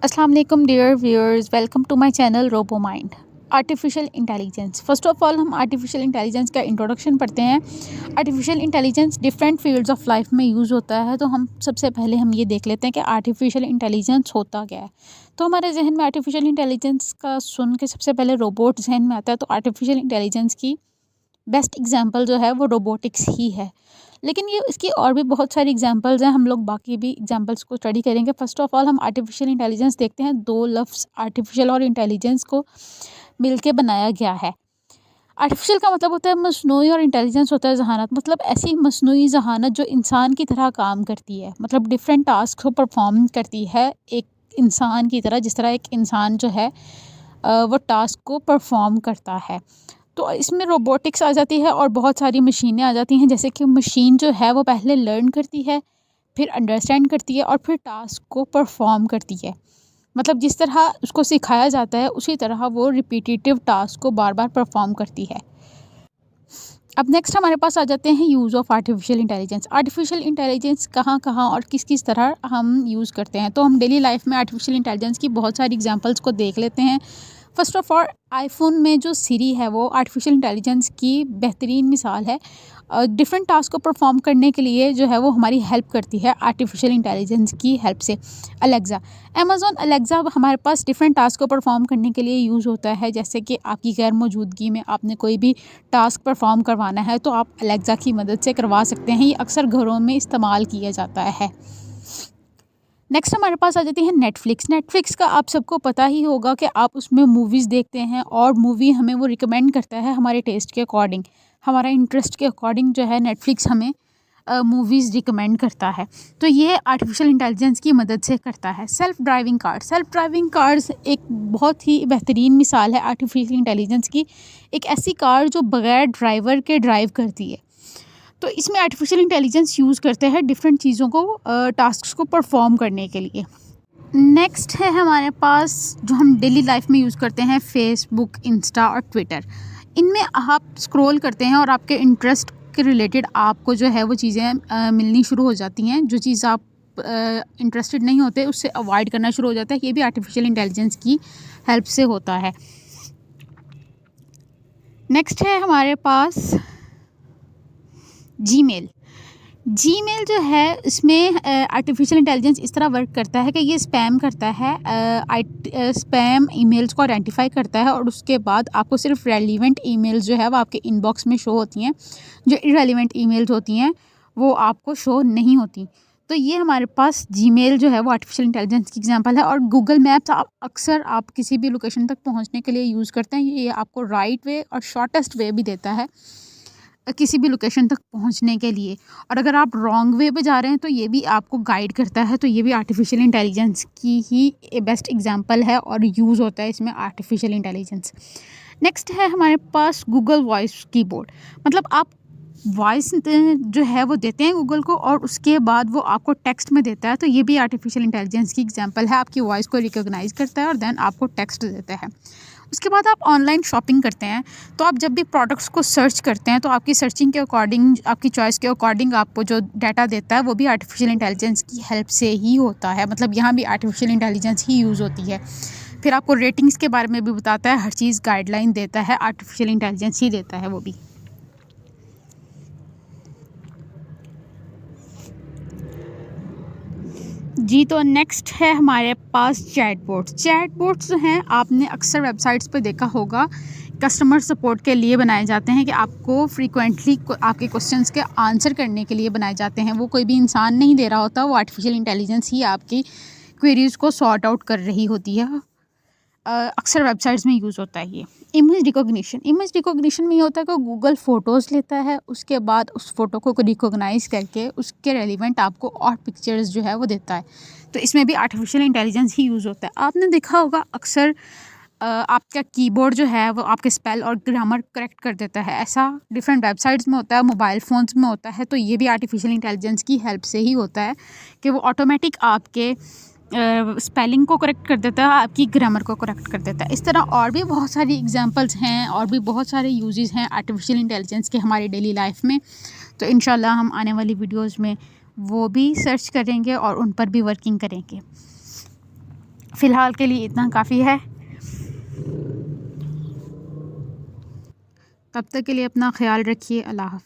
अस्सलाम वालेकुम dear viewers, welcome to my channel Robo Mind. Artificial intelligence, first of all हम artificial intelligence का introduction पढ़ते हैं। Artificial intelligence different fields of life में use होता है, तो हम सबसे पहले हम ये देख लेते हैं कि आर्टिफिशियल इंटेलिजेंस होता क्या है। तो हमारे जहन में आर्टिफिशियल इंटेलिजेंस का सुन के सबसे पहले रोबोट जहन में आता है। तो आर्टिफिशियल इंटेलिजेंस की बेस्ट एग्जांपल जो है वो रोबोटिक्स ही है, लेकिन ये इसकी और भी बहुत सारी एग्जांपल्स हैं। हम लोग बाकी भी एग्जांपल्स को स्टडी करेंगे। फर्स्ट ऑफ ऑल हम आर्टिफिशियल इंटेलिजेंस देखते हैं। दो लफ्ज़ आर्टिफिशियल और इंटेलिजेंस को मिलके बनाया गया है। आर्टिफिशियल का मतलब होता है मसनूई और इंटेलिजेंस होता है जहानत। मतलब ऐसी मसनूई जहानत जो इंसान की तरह काम करती है, मतलब डिफरेंट टास्क को परफॉर्म करती है एक इंसान की तरह, जिस तरह एक इंसान जो है वो टास्क को परफॉर्म करता है। तो इसमें रोबोटिक्स आ जाती है और बहुत सारी मशीनें आ जाती हैं। जैसे कि मशीन जो है वो पहले लर्न करती है, फिर अंडरस्टैंड करती है और फिर टास्क को परफॉर्म करती है। मतलब जिस तरह उसको सिखाया जाता है उसी तरह वो रिपीटेटिव टास्क को बार बार परफॉर्म करती है। अब नेक्स्ट हमारे पास आ जाते हैं use of artificial intelligence. Artificial intelligence कहाँ कहाँ और किस किस तरह हम यूज़ करते हैं। तो हम डेली लाइफ में आर्टिफिशियल इंटेलिजेंस की बहुत सारी एग्जांपल्स को देख लेते हैं। फर्स्ट ऑफ ऑल आईफोन में जो सिरी है वो आर्टिफिशियल इंटेलिजेंस की बेहतरीन मिसाल है। डिफरेंट टास्क को परफॉर्म करने के लिए जो है वो हमारी हेल्प करती है आर्टिफिशियल इंटेलिजेंस की हेल्प से। अलेक्सा, अमेज़ॉन अलेक्सा हमारे पास डिफरेंट टास्क को परफॉर्म करने के लिए यूज़ होता है। जैसे कि आपकी गैर मौजूदगी में आपने कोई भी टास्क परफॉर्म करवाना है तो आप अलेक्सा की मदद से करवा सकते हैं। ये अक्सर घरों में इस्तेमाल किया जाता है। नेक्स्ट हमारे पास आ जाती है नेटफ्लिक्स। नेटफ्लिक्स का आप सबको पता ही होगा कि आप उसमें मूवीज़ देखते हैं और मूवी हमें वो रिकमेंड करता है हमारे टेस्ट के अकॉर्डिंग, हमारा इंटरेस्ट के अकॉर्डिंग जो है नेटफ्लिक्स हमें मूवीज़ रिकमेंड करता है। तो ये आर्टिफिशियल इंटेलिजेंस की मदद से करता है। सेल्फ ड्राइविंग कार्स एक बहुत ही बेहतरीन मिसाल है आर्टिफिशियल इंटेलिजेंस की। एक ऐसी कार जो बगैर ड्राइवर के ड्राइव करती है। तो इसमें आर्टिफिशियल इंटेलिजेंस यूज़ करते हैं डिफरेंट चीज़ों को टास्क्स को परफॉर्म करने के लिए। नेक्स्ट है हमारे पास जो हम डेली लाइफ में यूज़ करते हैं, फेसबुक, इंस्टा और ट्विटर। इनमें आप स्क्रॉल करते हैं और आपके इंटरेस्ट के रिलेटेड आपको जो है वो चीज़ें मिलनी शुरू हो जाती हैं। जो चीज़ आप इंटरेस्टेड नहीं होते उससे अवॉइड करना शुरू हो जाता है। ये भी आर्टिफिशियल इंटेलिजेंस की हेल्प से होता है। नेक्स्ट है हमारे पास जीमेल जो है, इसमें आर्टिफिशियल इंटेलिजेंस इस तरह वर्क करता है कि ये स्पैम करता है, स्पैम ईमेल्स को आइडेंटिफाई करता है और उसके बाद आपको सिर्फ रेलिवेंट ईमेल्स जो है वो आपके इनबॉक्स में शो होती हैं। जो इररेलेवेंट ईमेल्स होती हैं वो आपको शो नहीं होती। तो ये हमारे पास जीमेल जो है वो आर्टिफिशियल इंटेलिजेंस की एग्जांपल है। और गूगल मैप्स अक्सर आप किसी भी लोकेशन तक पहुंचने के लिए यूज़ करते हैं। ये आपको राइट वे और शॉर्टेस्ट वे भी देता है किसी भी लोकेशन तक पहुंचने के लिए। और अगर आप रॉन्ग वे पे जा रहे हैं तो ये भी आपको गाइड करता है। तो ये भी आर्टिफिशियल इंटेलिजेंस की ही बेस्ट एग्जांपल है और यूज़ होता है इसमें आर्टिफिशियल इंटेलिजेंस। नेक्स्ट है हमारे पास गूगल वॉइस कीबोर्ड। मतलब आप वॉइस जो है वो देते हैं गूगल को और उसके बाद वो आपको टेक्स्ट में देता है। तो ये भी आर्टिफिशियल इंटेलिजेंस की एग्जांपल है। आपकी वॉइस को रिकॉग्नाइज करता है और देन आपको टेक्स्ट देता है। उसके बाद आप ऑनलाइन शॉपिंग करते हैं तो आप जब भी प्रोडक्ट्स को सर्च करते हैं तो आपकी सर्चिंग के अकॉर्डिंग, आपकी चॉइस के अकॉर्डिंग आपको जो डाटा देता है वो भी आर्टिफिशियल इंटेलिजेंस की हेल्प से ही होता है। मतलब यहाँ भी आर्टिफिशियल इंटेलिजेंस ही यूज़ होती है। फिर आपको रेटिंग्स के बारे में भी बताता है, हर चीज़ गाइडलाइन देता है, आर्टिफिशियल इंटेलिजेंस ही देता है वो भी। जी, तो नेक्स्ट है हमारे पास चैटबॉट्स जो हैं आपने अक्सर वेबसाइट्स पे देखा होगा, कस्टमर सपोर्ट के लिए बनाए जाते हैं कि आपको फ्रीक्वेंटली आपके क्वेश्चंस के आंसर करने के लिए बनाए जाते हैं। वो कोई भी इंसान नहीं दे रहा होता, वो आर्टिफिशियल इंटेलिजेंस ही आपकी क्वेरीज़ को सॉर्ट आउट कर रही होती है। अक्सर वेबसाइट्स में यूज़ होता है ये। इमेज रिकॉग्निशन में ये होता है कि गूगल फ़ोटोज़ लेता है, उसके बाद उस फ़ोटो को रिकॉग्नाइज़ करके उसके रेलिवेंट आपको और पिक्चर्स जो है वो देता है। तो इसमें भी आर्टिफिशियल इंटेलिजेंस ही यूज़ होता है। आपने देखा होगा अक्सर आपका कीबोर्ड जो है वो आपके स्पेल और ग्रामर करेक्ट कर देता है। ऐसा डिफरेंट वेबसाइट्स में होता है, मोबाइल फ़ोन्स में होता है। तो ये भी आर्टिफिशियल इंटेलिजेंस की हेल्प से ही होता है कि वो ऑटोमेटिक आपके स्पेलिंग को करेक्ट कर देता है, आपकी ग्रामर को करेक्ट कर देता है। इस तरह और भी बहुत सारी एग्जांपल्स हैं और भी बहुत सारे यूजेस हैं आर्टिफिशियल इंटेलिजेंस के हमारी डेली लाइफ में। तो इंशाल्लाह हम आने वाली वीडियोस में वो भी सर्च करेंगे और उन पर भी वर्किंग करेंगे। फ़िलहाल के लिए इतना काफ़ी है। तब तक के लिए अपना ख्याल रखिए। अल्लाह हाफ़िज़।